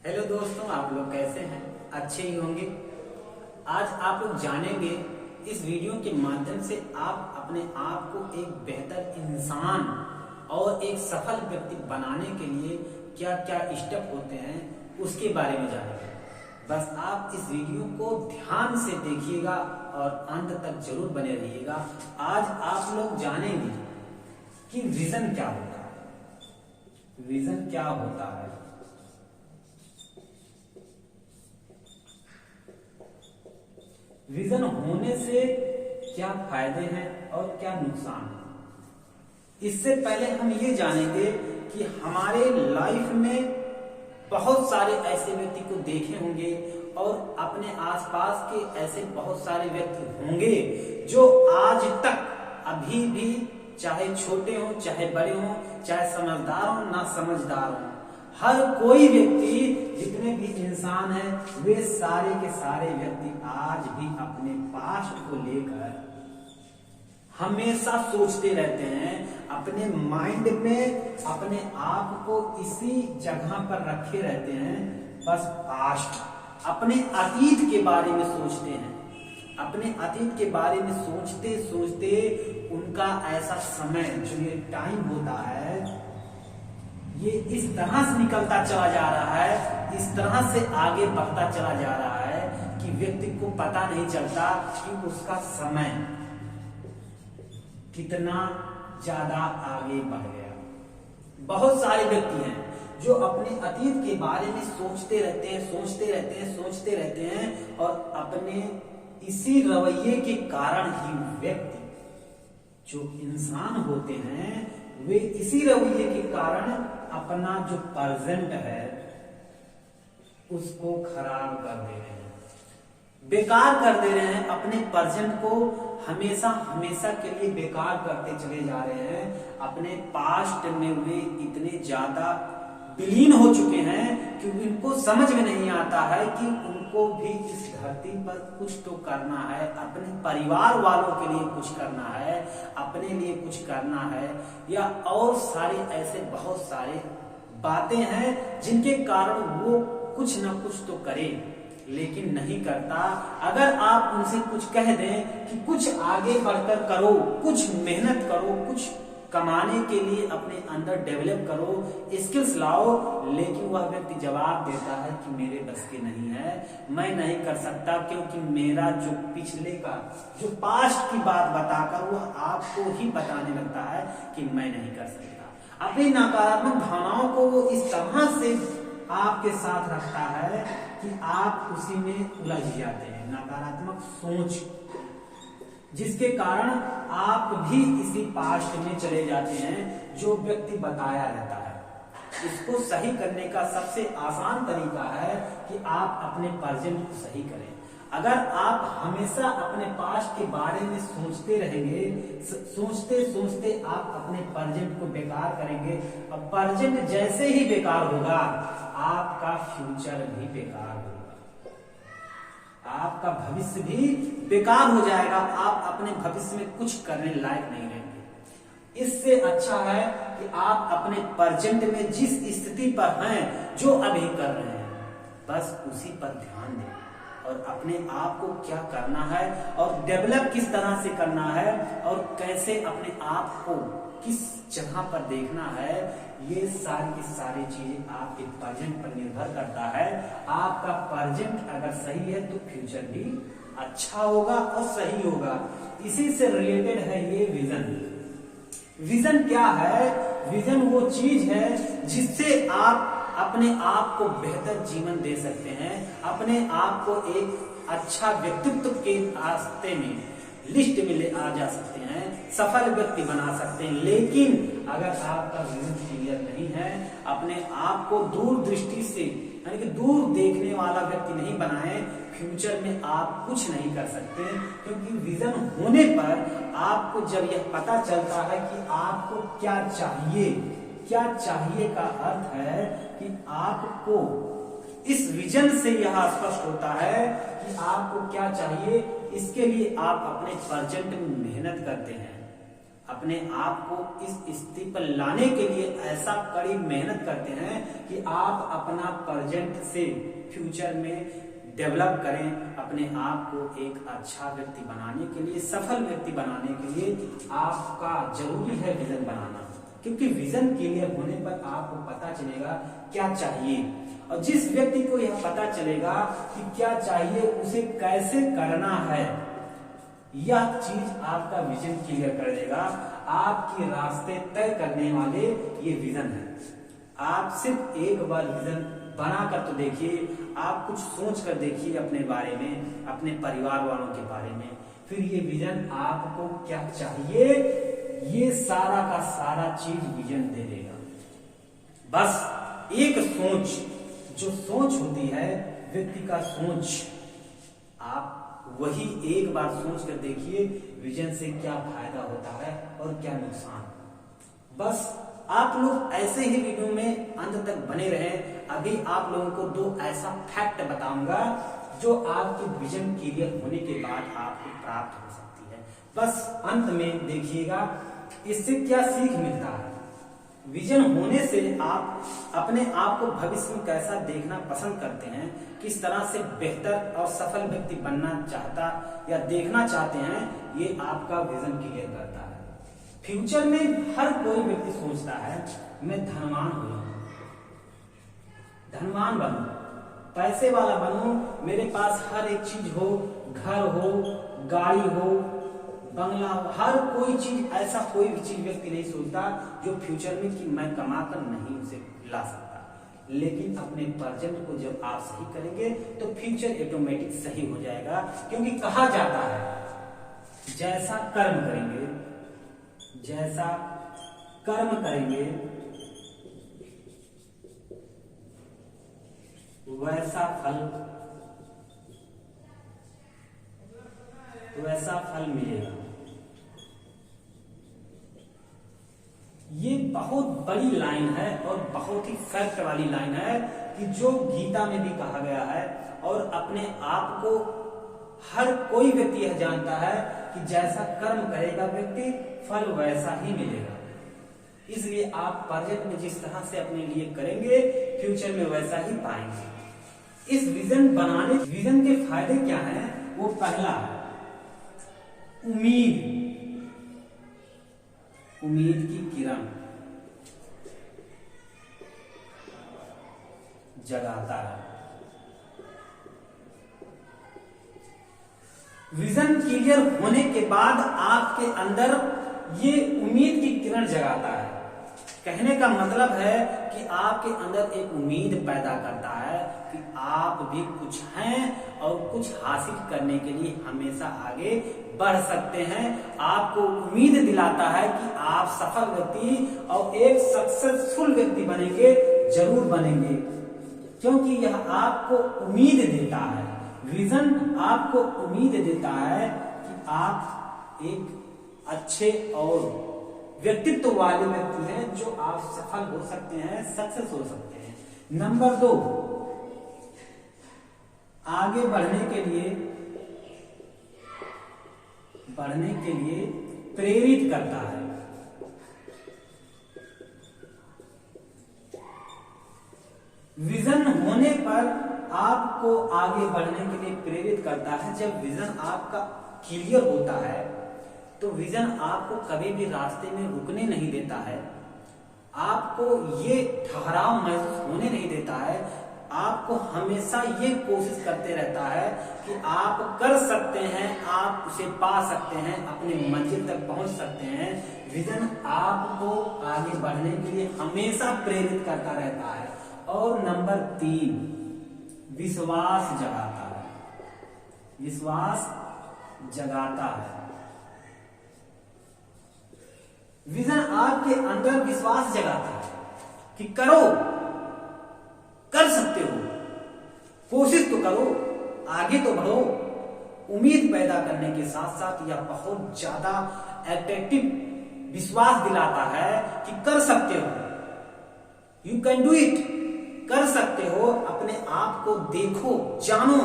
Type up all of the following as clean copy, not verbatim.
Hello दोस्तों, आप लोग कैसे हैं? अच्छे ही होंगे। आज आप लोग जानेंगे इस वीडियो के माध्यम से आप अपने आप को एक बेहतर इंसान और एक सफल व्यक्ति बनाने के लिए क्या क्या स्टेप होते हैं उसके बारे में जानेंगे। बस आप इस वीडियो को ध्यान से देखिएगा और अंत तक जरूर बने रहिएगा। आज आप लोग जानेंगे कि विजन क्या होता है। विजन क्या होता है? विजन होने से क्या फायदे हैं और क्या नुकसान है। इससे पहले हम ये जानेंगे कि हमारे लाइफ में बहुत सारे ऐसे व्यक्ति को देखे होंगे और अपने आसपास के ऐसे बहुत सारे व्यक्ति होंगे जो आज तक अभी भी चाहे छोटे हो चाहे बड़े हो, चाहे समझदार हो ना समझदार हो, हर कोई व्यक्ति जितने भी इंसान हैं वे सारे के सारे व्यक्ति आज भी अपने पास्ट को लेकर हमेशा सोचते रहते हैं। अपने माइंड में अपने आप को इसी जगह पर रखे रहते हैं। बस पास्ट, अपने अतीत के बारे में सोचते हैं। अपने अतीत के बारे में सोचते सोचते उनका ऐसा समय जो ये टाइम होता है ये इस तरह से निकलता चला जा रहा है, इस तरह से आगे बढ़ता चला जा रहा है कि व्यक्ति को पता नहीं चलता कि उसका समय कितना ज्यादा आगे बढ़ गया। बहुत सारे व्यक्ति हैं जो अपने अतीत के बारे में सोचते रहते हैं, सोचते रहते हैं और अपने इसी रवैये के कारण ही व्यक्ति जो इंसान होते हैं वे इसी रवैये के कारण अपना जो प्रेजेंट है उसको खराब कर दे रहे हैं, बेकार कर दे रहे हैं। अपने प्रेजेंट को हमेशा हमेशा के लिए बेकार करते चले जा रहे हैं। अपने पास्ट में वे इतने ज्यादा विलीन हो चुके हैं कि उनको समझ में नहीं आता है कि उनको भी इस धरती पर कुछ तो करना है, अपने परिवार वालों के लिए कुछ करना है, अपने लिए कुछ करना है, या और सारे ऐसे बहुत सारे बातें हैं जिनके कारण वो कुछ ना कुछ तो करे लेकिन नहीं करता। अगर आप उनसे कुछ कह दें कि कुछ आगे बढ़कर करो, कुछ मेहनत करो, कुछ कमाने के लिए अपने अंदर डेवलप करो, स्किल्स लाओ, लेकिन वह व्यक्ति जवाब देता है कि मेरे बस के नहीं है, मैं नहीं कर सकता, क्योंकि मेरा जो पिछले का जो पास्ट की बात बताकर वह आपको ही बताने लगता है कि मैं नहीं कर सकता। अपनी नकारात्मक भावनाओं को वो इस तरह से आपके साथ रखता है कि आप उसी में उलझ जाते हैं। नकारात्मक सोच जिसके कारण आप भी इसी पास्ट में चले जाते हैं जो व्यक्ति बताया रहता है। इसको सही करने का सबसे आसान तरीका है कि आप अपने प्रेजेंट को सही करें। अगर आप हमेशा अपने पास्ट के बारे में सोचते रहेंगे, सोचते सोचते आप अपने प्रेजेंट को बेकार करेंगे और प्रेजेंट जैसे ही बेकार होगा आपका फ्यूचर भी बेकार होगा, आपका भविष्य भी बेकार हो जाएगा। आप अपने भविष्य में कुछ करने लायक नहीं रहेंगे। इससे अच्छा है कि आप अपने प्रेजेंट में जिस स्थिति पर हैं, जो अभी कर रहे हैं, बस उसी पर ध्यान दें और अपने आप को क्या करना है और डेवलप किस तरह से करना है और कैसे अपने आप को किस जगह पर देखना है, ये सारी की सारी चीजें आपके प्रेजेंट पर निर्भर करता है। आपका प्रेजेंट अगर सही है तो फ्यूचर भी अच्छा होगा और सही होगा। इसी से रिलेटेड है ये विजन। विजन क्या है? विजन वो चीज है जिससे आप अपने आप को बेहतर जीवन दे सकते हैं, अपने आप को एक अच्छा व्यक्तित्व के रास्ते में, लिस्ट में ले आ जा सकते हैं, सफल व्यक्ति बना सकते हैं। लेकिन अगर आपका विजन क्लियर नहीं है, अपने आप को दूर दृष्टि से यानी कि दूर देखने वाला व्यक्ति नहीं बनाए, फ्यूचर में आप कुछ नहीं कर सकते। क्योंकि विजन होने पर आपको जब यह पता चलता है कि आपको क्या चाहिए, क्या चाहिए का अर्थ है कि आपको इस विजन से यह स्पष्ट होता है कि आपको क्या चाहिए। इसके लिए आप अपने प्रेजेंट में मेहनत करते हैं, अपने आप को इस स्थिति पर लाने के लिए ऐसा कड़ी मेहनत करते हैं कि आप अपना प्रेजेंट से फ्यूचर में डेवलप करें। अपने आप को एक अच्छा व्यक्ति बनाने के लिए, सफल व्यक्ति बनाने के लिए आपका जरूरी है विजन बनाना, क्योंकि विजन क्लियर होने पर आपको पता चलेगा क्या चाहिए, और जिस व्यक्ति को यह पता चलेगा कि क्या चाहिए, उसे कैसे करना है, यह चीज आपका विजन क्लियर कर देगा। आपके रास्ते तय करने वाले ये विजन है। आप सिर्फ एक बार विजन बना कर तो देखिए, आप कुछ सोच कर देखिए अपने बारे में, अपने परिवार वालों के बारे में, फिर ये विजन आपको क्या चाहिए, ये सारा का सारा चीज विजन दे देगा। बस एक सोच, जो सोच होती है व्यक्ति का सोच, आप वही एक बार सोच कर देखिए विजन से क्या फायदा होता है और क्या नुकसान। बस आप लोग ऐसे ही वीडियो में अंत तक बने रहें। अभी आप लोगों को दो ऐसा फैक्ट बताऊंगा जो आपके विजन क्लियर होने के बाद आपको प्राप्त हो सकती है। बस अंत में देखिएगा इससे क्या सीख मिलता है। विजन होने से आप अपने आप को भविष्य में कैसा देखना पसंद करते हैं, किस तरह से बेहतर और सफल व्यक्ति बनना चाहता या देखना चाहते हैं, ये आपका विजन क्लियर करता है। फ्यूचर में हर कोई व्यक्ति सोचता है मैं धनवान हो जाऊं, धनवान बनूं, पैसे वाला बनूं, मेरे पास हर एक चीज हो, घर हो, गाड़ी हो, बंगला हो, हर कोई चीज, ऐसा कोई भी चीज व्यक्ति नहीं सोचता जो फ्यूचर में कि मैं कमाकर नहीं उसे ला सकता। लेकिन अपने प्रेजेंट को जब आप सही करेंगे तो फ्यूचर ऑटोमेटिक सही हो जाएगा, क्योंकि कहा जाता है जैसा कर्म करेंगे, जैसा कर्म करेंगे वैसा फल मिलेगा। ये बहुत बड़ी लाइन है और बहुत ही फैक्ट वाली लाइन है कि जो गीता में भी कहा गया है, और अपने आप को हर कोई व्यक्ति यह जानता है कि जैसा कर्म करेगा व्यक्ति फल वैसा ही मिलेगा। इसलिए आप प्रेजेंट में जिस तरह से अपने लिए करेंगे फ्यूचर में वैसा ही पाएंगे। इस विजन बनाने, विजन के फायदे क्या हैं? वो पहला उम्मीद, उम्मीद की किरण जगाता है। विजन क्लियर होने के बाद आपके अंदर ये उम्मीद की किरण जगाता है। कहने का मतलब है कि आपके अंदर एक उम्मीद पैदा करता है कि आप भी कुछ हैं और कुछ हासिल करने के लिए हमेशा आगे बढ़ सकते हैं। आपको उम्मीद दिलाता है कि आप सफल व्यक्ति और एक सक्सेसफुल व्यक्ति बनेंगे, जरूर बनेंगे, क्योंकि यह आपको उम्मीद देता है। विजन आपको उम्मीद देता है कि आप एक अच्छे और व्यक्तित्व वाले व्यक्ति हैं, जो आप सफल हो सकते हैं, सक्सेस हो सकते हैं। नंबर 2, आगे बढ़ने के लिए प्रेरित करता है। विजन होने पर आपको आगे बढ़ने के लिए प्रेरित करता है। जब विजन आपका क्लियर होता है तो विजन आपको कभी भी रास्ते में रुकने नहीं देता है, आपको ये ठहराव महसूस होने नहीं देता है, आपको हमेशा ये कोशिश करते रहता है कि आप कर सकते हैं, आप उसे पा सकते हैं, अपने मंजिल तक पहुंच सकते हैं। विजन आपको आगे बढ़ने के लिए हमेशा प्रेरित करता रहता है। और नंबर 3, विश्वास जगाता है। विश्वास जगाता है। विजन आपके अंदर विश्वास जगाता है कि करो, कर सकते हो, कोशिश तो करो, आगे तो बढ़ो। उम्मीद पैदा करने के साथ साथ यह बहुत ज्यादा अट्रैक्टिव विश्वास दिलाता है कि कर सकते हो, यू कैन डू इट, कर सकते हो। अपने आप को देखो, जानो,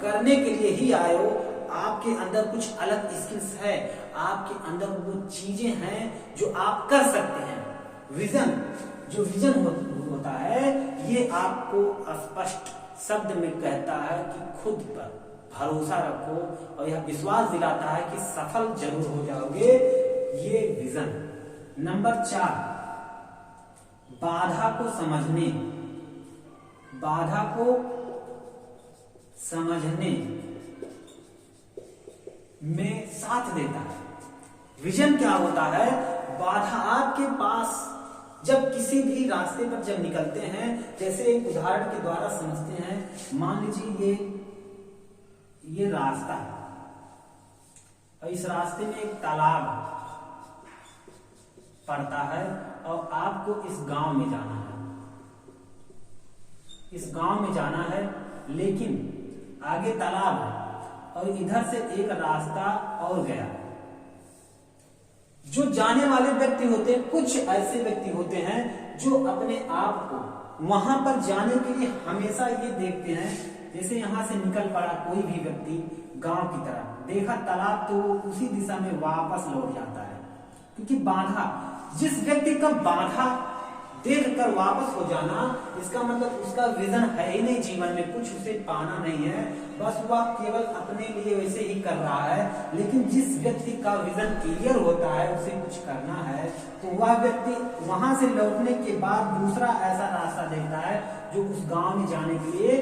करने के लिए ही आए हो, आपके अंदर कुछ अलग स्किल्स है, आपके अंदर वो चीजें हैं जो आप कर सकते हैं। विजन, जो विजन होता है ये आपको स्पष्ट शब्द में कहता है कि खुद पर भरोसा रखो और यह विश्वास दिलाता है कि सफल जरूर हो जाओगे। ये विजन। नंबर 4, बाधा को समझने, बाधा को समझने में साथ देता है। विजन क्या होता है? बाधा आपके पास जब किसी भी रास्ते पर जब निकलते हैं, जैसे एक उदाहरण के द्वारा समझते हैं, मान लीजिए ये रास्ता है और इस रास्ते में एक तालाब पड़ता है और आपको इस गांव में जाना है, इस गांव में जाना है, लेकिन आगे तालाब है और इधर से एक रास्ता और गया है। जो जाने वाले व्यक्ति होते हैं, कुछ ऐसे व्यक्ति होते हैं जो अपने आप को वहां पर जाने के लिए हमेशा ये देखते हैं, जैसे यहां से निकल पड़ा कोई भी व्यक्ति गांव की तरफ, देखा तालाब तो उसी दिशा में वापस लौट जाता है, क्योंकि बाधा, जिस व्यक्ति का बाधा देखकर वापस हो जाना, इसका मतलब उसका विजन है ही नहीं, जीवन में कुछ उसे पाना नहीं है, बस वह केवल अपने लिए वैसे ही कर रहा है। लेकिन जिस व्यक्ति का विजन क्लियर होता है, उसे कुछ करना है, तो वह व्यक्ति वहां से लौटने के बाद दूसरा ऐसा रास्ता देखता है जो उस गांव में जाने के लिए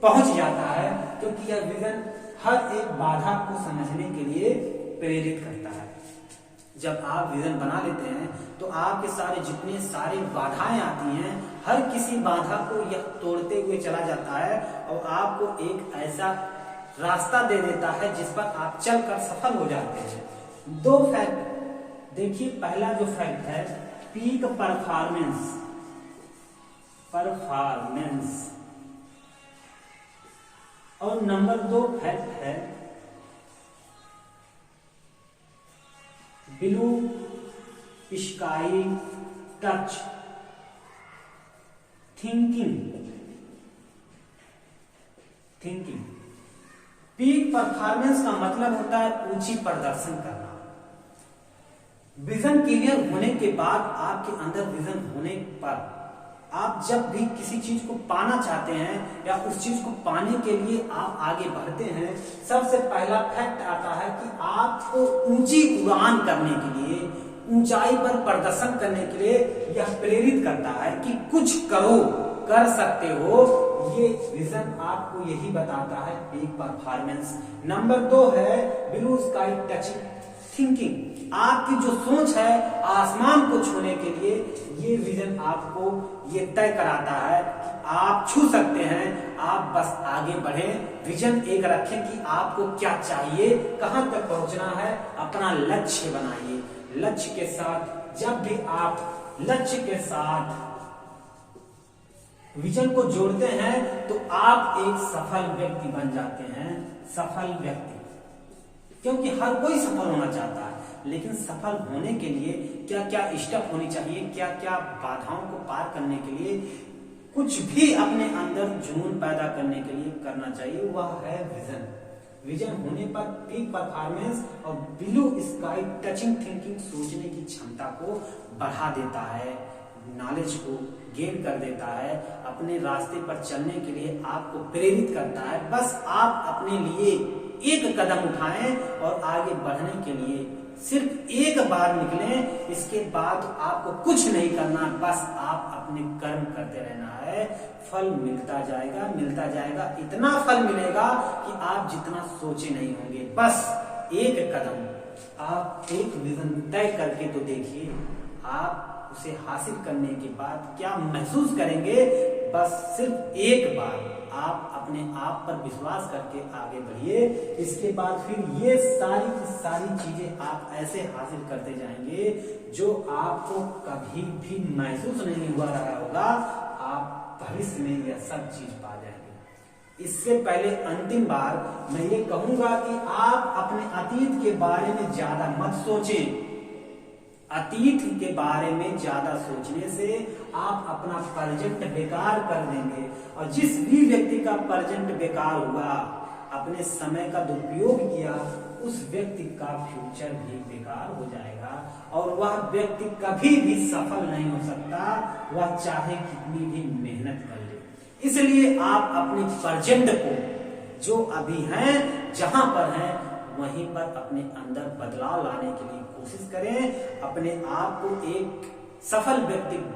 पहुंच जाता है, क्योंकि यह विजन हर एक बाधा को समझने के लिए प्रेरित करता है। जब आप विजन बना लेते हैं तो आपके सारे जितने सारे बाधाएं आती हैं, हर किसी बाधा को यह तोड़ते हुए चला जाता है और आपको एक ऐसा रास्ता दे देता है जिस पर आप चलकर सफल हो जाते हैं। 2 फैक्ट देखिए, पहला जो फैक्ट है पीक परफॉर्मेंस, और नंबर 2 फैक्ट है blue sky touch thinking. Peak performance का मतलब होता है ऊंची प्रदर्शन करना। विजन क्लियर होने के बाद आपके अंदर विजन होने पर आप जब भी किसी चीज को पाना चाहते हैं या उस चीज को पाने के लिए आप आगे बढ़ते हैं, सबसे पहला फैक्ट आता है कि आपको ऊंची उड़ान करने के लिए, ऊंचाई पर प्रदर्शन करने के लिए यह प्रेरित करता है कि कुछ करो, कर सकते हो। ये विजन आपको यही बताता है, पीक परफॉर्मेंस। नंबर 2 है ब्लू स्काई टचिंग थिंकिंग। आपकी जो सोच है आसमान को छूने के लिए, ये विजन आपको ये तय कराता है कि आप छू सकते हैं, आप बस आगे बढ़े। विजन एक रखें कि आपको क्या चाहिए, कहां तक पहुंचना है, अपना लक्ष्य बनाइए। लक्ष्य के साथ, जब भी आप लक्ष्य के साथ विजन को जोड़ते हैं तो आप एक सफल व्यक्ति बन जाते हैं। सफल व्यक्ति, क्योंकि हर कोई सफल होना चाहता है, लेकिन सफल होने के लिए क्या क्या स्टेप होनी चाहिए, क्या क्या बाधाओं को पार करने के लिए कुछ भी अपने अंदर जुनून पैदा करने के लिए करना चाहिए, वह है विजन। विजन होने पर पीक परफॉर्मेंस और ब्लू स्काई टचिंग थिंकिंग सोचने की क्षमता को बढ़ा देता है, नॉलेज को गेन कर देता है, अपने रास्ते पर चलने के लिए आपको प्रेरित करता है। बस आप अपने लिए एक कदम उठाएं और आगे बढ़ने के लिए सिर्फ एक बार निकलें, इसके बाद आपको कुछ नहीं करना, बस आप अपने कर्म करते रहना है। फल मिलता जाएगा, मिलता जाएगा, इतना फल मिलेगा कि आप जितना सोचे नहीं होंगे। बस एक कदम, आप एक विजन तय करके तो देखिए, आप उसे हासिल करने के बाद क्या महसूस करेंगे। बस सिर्फ एक बार आप अपने आप पर विश्वास करके आगे बढ़िए, इसके बाद फिर ये सारी की सारी चीजें आप ऐसे हासिल करते जाएंगे जो आपको कभी भी महसूस नहीं हुआ रहा होगा। आप भविष्य में यह सब चीज पा जाएंगे। इससे पहले अंतिम बार मैं ये कहूंगा कि आप अपने अतीत के बारे में ज्यादा मत सोचें। अतीत के बारे में ज्यादा सोचने से आप अपना प्रेजेंट बेकार कर देंगे, और जिस भी व्यक्ति का प्रेजेंट बेकार हुआ अपने समय का दुरुपयोग किया, उस व्यक्ति का फ्यूचर भी बेकार हो जाएगा और वह व्यक्ति कभी भी सफल नहीं हो सकता, वह चाहे कितनी भी मेहनत कर ले। इसलिए आप अपने प्रेजेंट को, जो अभी हैं, जहां पर हैं, वहीं पर अपने अंदर बदलाव लाने के लिए कोशिश करें, अपने आप को एक सफल व्यक्ति